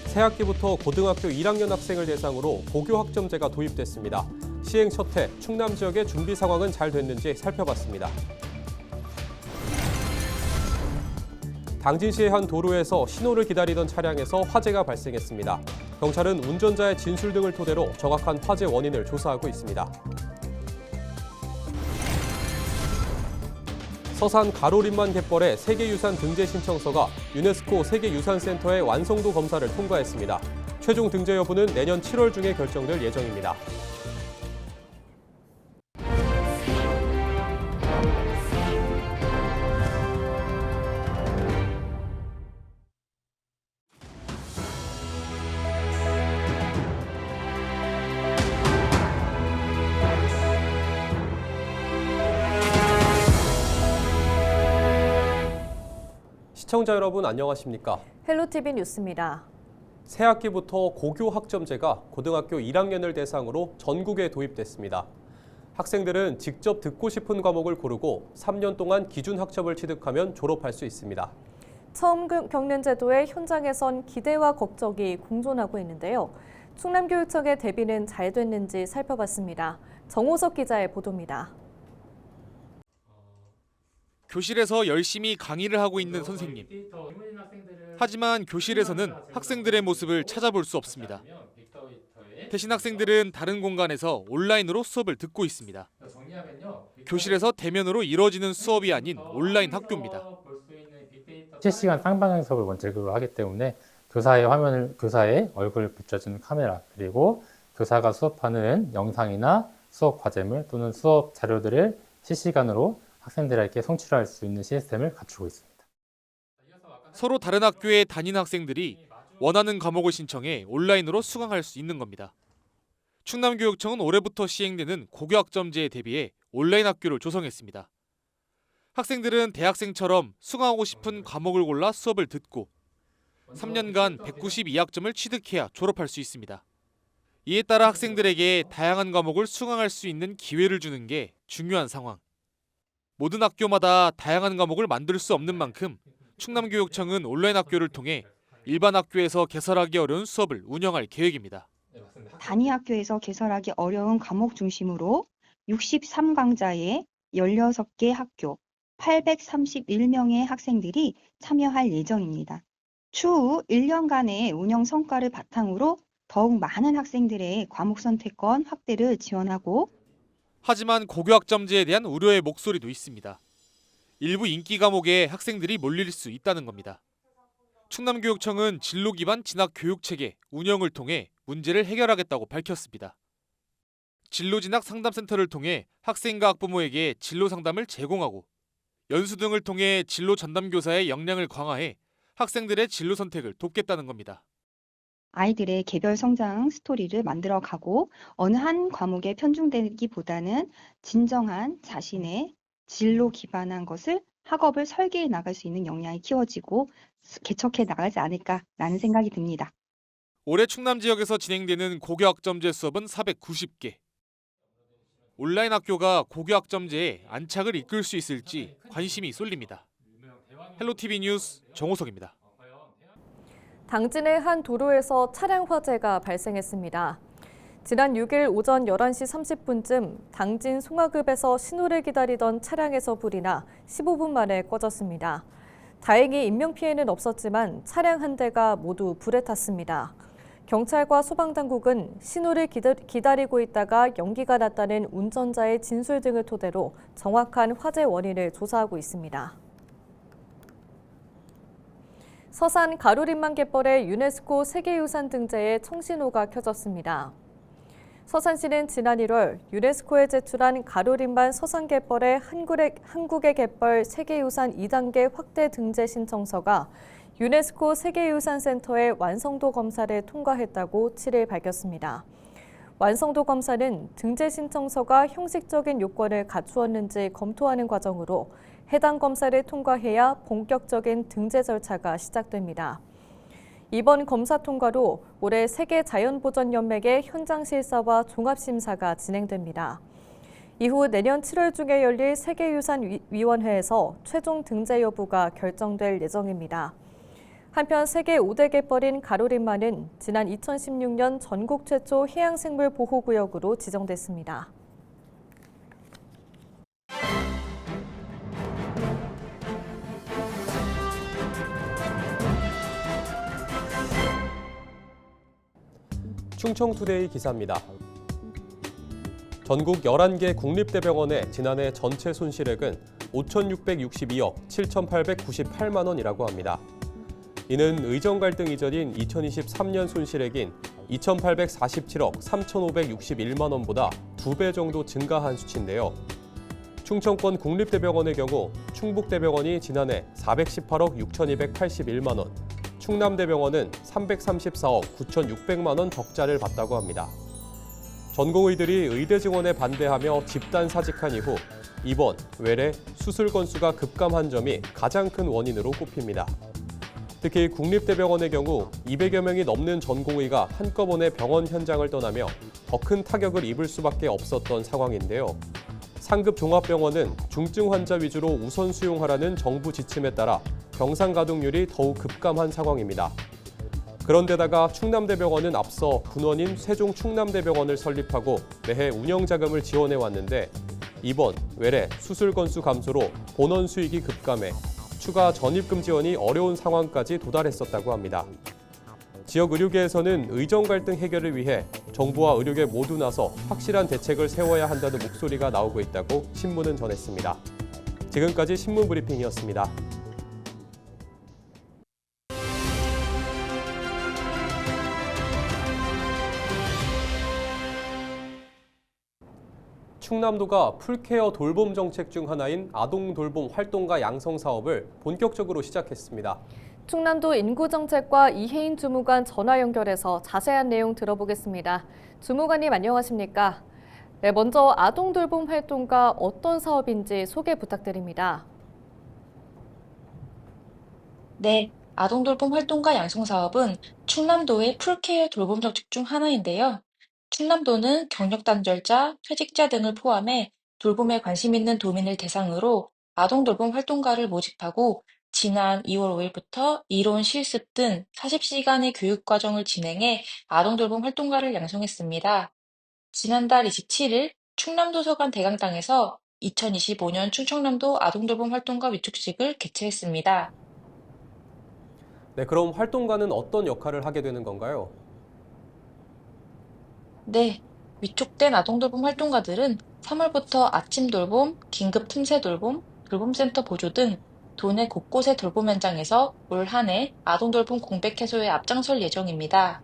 새학기부터 고등학교 1학년 학생을 대상으로 고교학점제가 도입됐습니다. 시행 첫 해 충남 지역의 준비 상황은 잘 됐는지 살펴봤습니다. 당진시의 한 도로에서 신호를 기다리던 차량에서 화재가 발생했습니다. 경찰은 운전자의 진술 등을 토대로 정확한 화재 원인을 조사하고 있습니다. 서산 가로림만 갯벌의 세계유산 등재 신청서가 유네스코 세계유산센터의 완성도 검사를 통과했습니다. 최종 등재 여부는 내년 7월 중에 결정될 예정입니다. 시청자 여러분 안녕하십니까? 헬로티비 뉴스입니다. 새학기부터 고교 학점제가 고등학교 1학년을 대상으로 전국에 도입됐습니다. 학생들은 직접 듣고 싶은 과목을 고르고 3년 동안 기준 학점을 취득하면 졸업할 수 있습니다. 처음 겪는 제도의 현장에선 기대와 걱정이 공존하고 있는데요. 충남교육청의 대비는 잘 됐는지 살펴봤습니다. 정호석 기자의 보도입니다. 교실에서 열심히 강의를 하고 있는 선생님. 하지만 교실에서는 학생들의 모습을 찾아볼 수 없습니다. 대신 학생들은 다른 공간에서 온라인으로 수업을 듣고 있습니다. 교실에서 대면으로 이루어지는 수업이 아닌 온라인 학교입니다. 실시간 쌍방향 수업을 원칙으로 하기 때문에 교사의 얼굴을 비춰주는 카메라, 그리고 교사가 수업하는 영상이나 수업 과제물 또는 수업 자료들을 실시간으로 학생들에게 송출할 수 있는 시스템을 갖추고 있습니다. 서로 다른 학교에 다니는 학생들이 원하는 과목을 신청해 온라인으로 수강할 수 있는 겁니다. 충남교육청은 올해부터 시행되는 고교학점제에 대비해 온라인 학교를 조성했습니다. 학생들은 대학생처럼 수강하고 싶은 과목을 골라 수업을 듣고 3년간 192학점을 취득해야 졸업할 수 있습니다. 이에 따라 학생들에게 다양한 과목을 수강할 수 있는 기회를 주는 게 중요한 상황. 모든 학교마다 다양한 과목을 만들 수 없는 만큼 충남교육청은 온라인 학교를 통해 일반 학교에서 개설하기 어려운 수업을 운영할 계획입니다. 단위 학교에서 개설하기 어려운 과목 중심으로 63강좌의 16개 학교, 831명의 학생들이 참여할 예정입니다. 추후 1년간의 운영 성과를 바탕으로 더욱 많은 학생들의 과목 선택권 확대를 지원하고 하지만 고교학점제에 대한 우려의 목소리도 있습니다. 일부 인기 과목에 학생들이 몰릴 수 있다는 겁니다. 충남교육청은 진로 기반 진학 교육체계 운영을 통해 문제를 해결하겠다고 밝혔습니다. 진로 진학 상담센터를 통해 학생과 학부모에게 진로 상담을 제공하고 연수 등을 통해 진로 전담 교사의 역량을 강화해 학생들의 진로 선택을 돕겠다는 겁니다. 아이들의 개별 성장 스토리를 만들어가고 어느 한 과목에 편중되기보다는 진정한 자신의 진로 기반한 것을 학업을 설계해 나갈 수 있는 역량이 키워지고 개척해 나가지 않을까라는 생각이 듭니다. 올해 충남 지역에서 진행되는 고교학점제 수업은 490개. 온라인 학교가 고교학점제에 안착을 이끌 수 있을지 관심이 쏠립니다. 헬로티비 뉴스 정호석입니다. 당진의 한 도로에서 차량 화재가 발생했습니다. 지난 6일 오전 11시 30분쯤 당진 송화급에서 신호를 기다리던 차량에서 불이 나 15분 만에 꺼졌습니다. 다행히 인명피해는 없었지만 차량 한 대가 모두 불에 탔습니다. 경찰과 소방당국은 신호를 기다리고 있다가 연기가 났다는 운전자의 진술 등을 토대로 정확한 화재 원인을 조사하고 있습니다. 서산 가로림만 갯벌의 유네스코 세계유산 등재에 청신호가 켜졌습니다. 서산시는 지난 1월 유네스코에 제출한 가로림만 서산갯벌의 한국의 갯벌 세계유산 2단계 확대 등재 신청서가 유네스코 세계유산센터의 완성도 검사를 통과했다고 7일 밝혔습니다. 완성도 검사는 등재 신청서가 형식적인 요건을 갖추었는지 검토하는 과정으로 해당 검사를 통과해야 본격적인 등재 절차가 시작됩니다. 이번 검사 통과로 올해 세계자연보전연맹의 현장 실사와 종합심사가 진행됩니다. 이후 내년 7월 중에 열릴 세계유산위원회에서 최종 등재 여부가 결정될 예정입니다. 한편 세계 5대 갯벌인 가로림마는 지난 2016년 전국 최초 해양생물 보호구역으로 지정됐습니다. 충청투데이 기사입니다. 전국 11개 국립대병원의 지난해 전체 손실액은 5,662억 7,898만 원이라고 합니다. 이는 의정 갈등 이전인 2023년 손실액인 2,847억 3,561만 원보다 2배 정도 증가한 수치인데요. 충청권 국립대병원의 경우 충북대병원이 지난해 418억 6,281만 원, 충남대병원은 334억 9,600만 원 적자를 봤다고 합니다. 전공의들이 의대 증원에 반대하며 집단 사직한 이후 입원, 외래, 수술 건수가 급감한 점이 가장 큰 원인으로 꼽힙니다. 특히 국립대병원의 경우 200여 명이 넘는 전공의가 한꺼번에 병원 현장을 떠나며 더 큰 타격을 입을 수밖에 없었던 상황인데요. 상급 종합병원은 중증 환자 위주로 우선 수용하라는 정부 지침에 따라 병상 가동률이 더욱 급감한 상황입니다. 그런데다가 충남대병원은 앞서 분원인 세종 충남대병원을 설립하고 매해 운영 자금을 지원해 왔는데 입원, 외래, 수술 건수 감소로 본원 수익이 급감해 추가 전입금 지원이 어려운 상황까지 도달했었다고 합니다. 지역 의료계에서는 의정 갈등 해결을 위해 정부와 의료계 모두 나서 확실한 대책을 세워야 한다는 목소리가 나오고 있다고 신문은 전했습니다. 지금까지 신문 브리핑이었습니다. 충남도가 풀케어 돌봄 정책 중 하나인 아동 돌봄 활동가 양성 사업을 본격적으로 시작했습니다. 충남도 인구정책과 이혜인 주무관 전화 연결해서 자세한 내용 들어보겠습니다. 주무관님 안녕하십니까? 네, 먼저 아동 돌봄 활동가 어떤 사업인지 소개 부탁드립니다. 네, 아동 돌봄 활동가 양성 사업은 충남도의 풀케어 돌봄 정책 중 하나인데요. 충남도는 경력 단절자, 퇴직자 등을 포함해 돌봄에 관심 있는 도민을 대상으로 아동 돌봄 활동가를 모집하고 지난 2월 5일부터 이론, 실습 등 40시간의 교육 과정을 진행해 아동 돌봄 활동가를 양성했습니다. 지난달 27일 충남도서관 대강당에서 2025년 충청남도 아동 돌봄 활동가 위촉식을 개최했습니다. 네, 그럼 활동가는 어떤 역할을 하게 되는 건가요? 네, 위촉된 아동돌봄 활동가들은 3월부터 아침 돌봄, 긴급 틈새 돌봄, 돌봄센터 보조 등 도내 곳곳의 돌봄 현장에서 올 한 해 아동돌봄 공백 해소에 앞장설 예정입니다.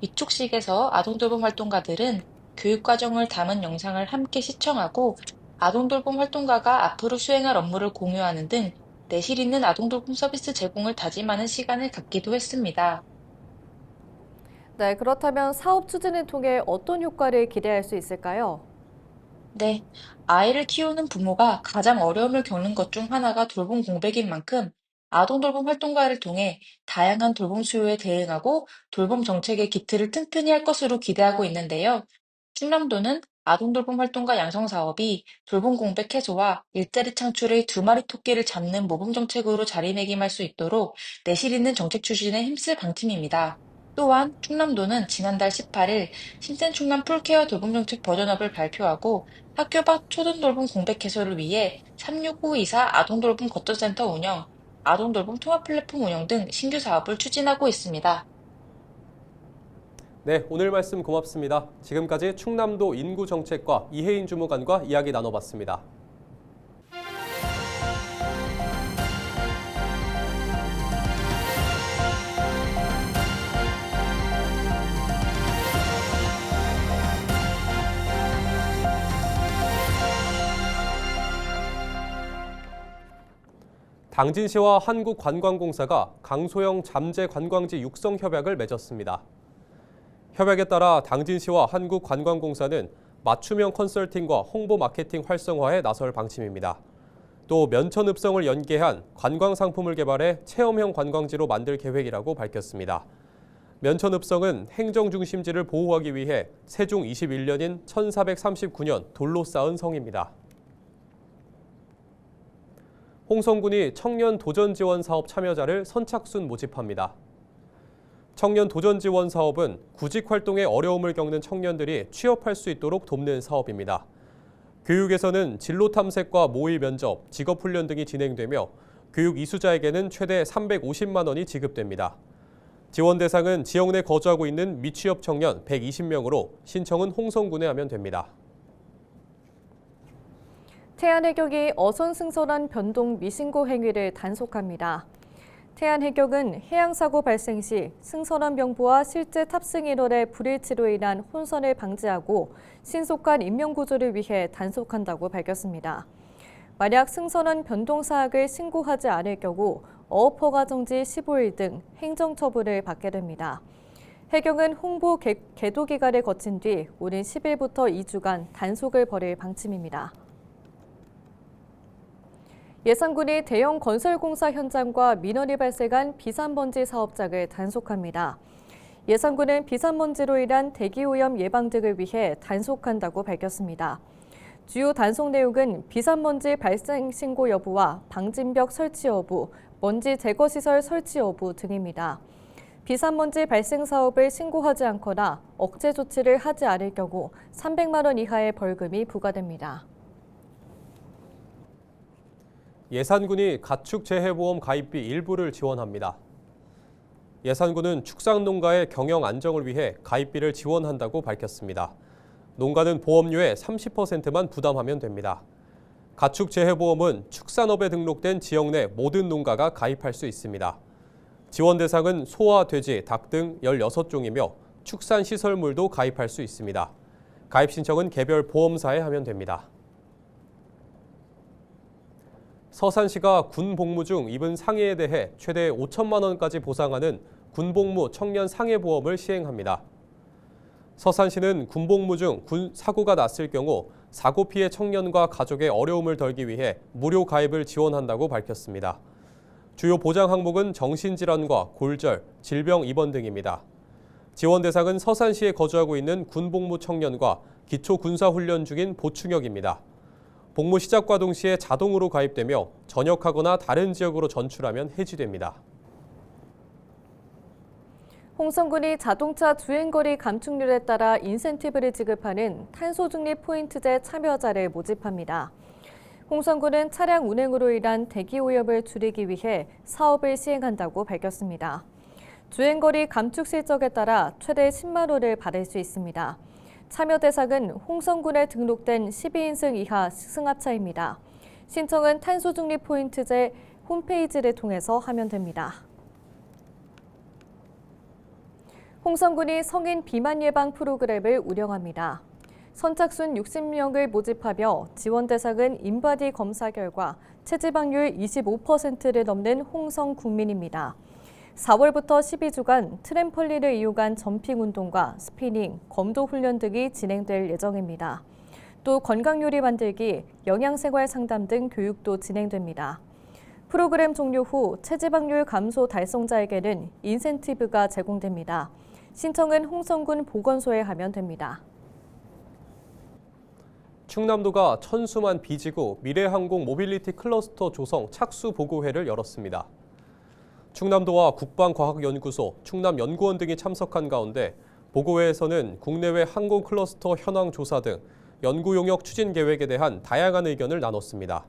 위촉식에서 아동돌봄 활동가들은 교육과정을 담은 영상을 함께 시청하고 아동돌봄 활동가가 앞으로 수행할 업무를 공유하는 등 내실 있는 아동돌봄 서비스 제공을 다짐하는 시간을 갖기도 했습니다. 네, 그렇다면 사업 추진을 통해 어떤 효과를 기대할 수 있을까요? 네, 아이를 키우는 부모가 가장 어려움을 겪는 것 중 하나가 돌봄 공백인 만큼 아동 돌봄 활동가를 통해 다양한 돌봄 수요에 대응하고 돌봄 정책의 기틀을 튼튼히 할 것으로 기대하고 있는데요. 충남도는 아동 돌봄 활동가 양성 사업이 돌봄 공백 해소와 일자리 창출의 두 마리 토끼를 잡는 모범 정책으로 자리매김할 수 있도록 내실 있는 정책 추진에 힘쓸 방침입니다. 또한 충남도는 지난달 18일 신생 충남 풀케어 돌봄 정책 버전업을 발표하고 학교 밖 초등 돌봄 공백 해소를 위해 36924 아동 돌봄 거점센터 운영, 아동 돌봄 통합 플랫폼 운영 등 신규 사업을 추진하고 있습니다. 네, 오늘 말씀 고맙습니다. 지금까지 충남도 인구정책과 이혜인 주무관과 이야기 나눠봤습니다. 당진시와 한국관광공사가 강소형 잠재 관광지 육성 협약을 맺었습니다. 협약에 따라 당진시와 한국관광공사는 맞춤형 컨설팅과 홍보 마케팅 활성화에 나설 방침입니다. 또 면천 읍성을 연계한 관광 상품을 개발해 체험형 관광지로 만들 계획이라고 밝혔습니다. 면천읍성은 행정중심지를 보호하기 위해 세종 21년인 1439년 돌로 쌓은 성입니다. 홍성군이 청년 도전 지원 사업 참여자를 선착순 모집합니다. 청년 도전 지원 사업은 구직 활동에 어려움을 겪는 청년들이 취업할 수 있도록 돕는 사업입니다. 교육에서는 진로 탐색과 모의 면접, 직업 훈련 등이 진행되며 교육 이수자에게는 최대 350만 원이 지급됩니다. 지원 대상은 지역 내 거주하고 있는 미취업 청년 120명으로 신청은 홍성군에 하면 됩니다. 태안해경이 어선승선한 변동 미신고 행위를 단속합니다. 태안해경은 해양사고 발생 시 승선원 명부와 실제 탑승 인원의 불일치로 인한 혼선을 방지하고 신속한 인명구조를 위해 단속한다고 밝혔습니다. 만약 승선원 변동 사항을 신고하지 않을 경우 어업허가 정지 15일 등 행정처분을 받게 됩니다. 해경은 홍보 계도 기간을 거친 뒤 오는 10일부터 2주간 단속을 벌일 방침입니다. 예산군이 대형 건설공사 현장과 민원이 발생한 비산먼지 사업장을 단속합니다. 예산군은 비산먼지로 인한 대기오염 예방 등을 위해 단속한다고 밝혔습니다. 주요 단속 내용은 비산먼지 발생 신고 여부와 방진벽 설치 여부, 먼지 제거 시설 설치 여부 등입니다. 비산먼지 발생 사업을 신고하지 않거나 억제 조치를 하지 않을 경우 300만 원 이하의 벌금이 부과됩니다. 예산군이 가축재해보험 가입비 일부를 지원합니다. 예산군은 축산농가의 경영 안정을 위해 가입비를 지원한다고 밝혔습니다. 농가는 보험료의 30%만 부담하면 됩니다. 가축재해보험은 축산업에 등록된 지역 내 모든 농가가 가입할 수 있습니다. 지원 대상은 소와 돼지, 닭 등 16종이며 축산시설물도 가입할 수 있습니다. 가입 신청은 개별 보험사에 하면 됩니다. 서산시가 군 복무 중 입은 상해에 대해 최대 5천만 원까지 보상하는 군복무 청년 상해보험을 시행합니다. 서산시는 군복무 중 군 사고가 났을 경우 사고 피해 청년과 가족의 어려움을 덜기 위해 무료 가입을 지원한다고 밝혔습니다. 주요 보장 항목은 정신질환과 골절, 질병 입원 등입니다. 지원 대상은 서산시에 거주하고 있는 군복무 청년과 기초군사훈련 중인 보충역입니다. 복무 시작과 동시에 자동으로 가입되며 전역하거나 다른 지역으로 전출하면 해지됩니다. 홍성군이 자동차 주행거리 감축률에 따라 인센티브를 지급하는 탄소중립 포인트제 참여자를 모집합니다. 홍성군은 차량 운행으로 인한 대기오염을 줄이기 위해 사업을 시행한다고 밝혔습니다. 주행거리 감축 실적에 따라 최대 10만 원을 받을 수 있습니다. 참여 대상은 홍성군에 등록된 12인승 이하 승합차입니다. 신청은 탄소중립 포인트제 홈페이지를 통해서 하면 됩니다. 홍성군이 성인 비만 예방 프로그램을 운영합니다. 선착순 60명을 모집하며 지원 대상은 인바디 검사 결과 체지방률 25%를 넘는 홍성 국민입니다. 4월부터 12주간 트램펄린을 이용한 점핑 운동과 스피닝, 검도 훈련 등이 진행될 예정입니다. 또 건강요리 만들기, 영양생활 상담 등 교육도 진행됩니다. 프로그램 종료 후 체지방률 감소 달성자에게는 인센티브가 제공됩니다. 신청은 홍성군 보건소에 하면 됩니다. 충남도가 천수만 비지구 미래항공 모빌리티 클러스터 조성 착수 보고회를 열었습니다. 충남도와 국방과학연구소, 충남연구원 등이 참석한 가운데 보고회에서는 국내외 항공 클러스터 현황 조사 등 연구 용역 추진 계획에 대한 다양한 의견을 나눴습니다.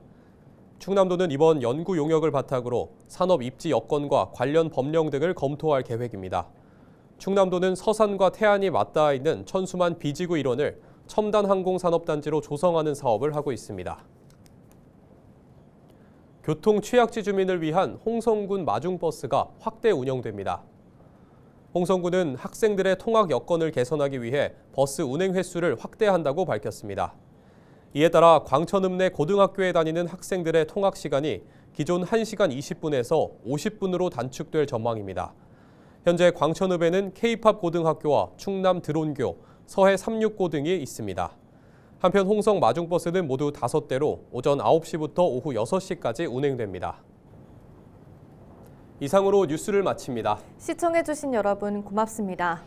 충남도는 이번 연구 용역을 바탕으로 산업 입지 여건과 관련 법령 등을 검토할 계획입니다. 충남도는 서산과 태안이 맞닿아 있는 천수만 비지구 일원을 첨단 항공산업단지로 조성하는 사업을 하고 있습니다. 교통 취약지 주민을 위한 홍성군 마중버스가 확대 운영됩니다. 홍성군은 학생들의 통학 여건을 개선하기 위해 버스 운행 횟수를 확대한다고 밝혔습니다. 이에 따라 광천읍 내 고등학교에 다니는 학생들의 통학 시간이 기존 1시간 20분에서 50분으로 단축될 전망입니다. 현재 광천읍에는 K-팝 고등학교와 충남 드론교, 서해 369 등이 있습니다. 한편 홍성 마중버스는 모두 5대로 오전 9시부터 오후 6시까지 운행됩니다. 이상으로 뉴스를 마칩니다. 시청해주신 여러분 고맙습니다.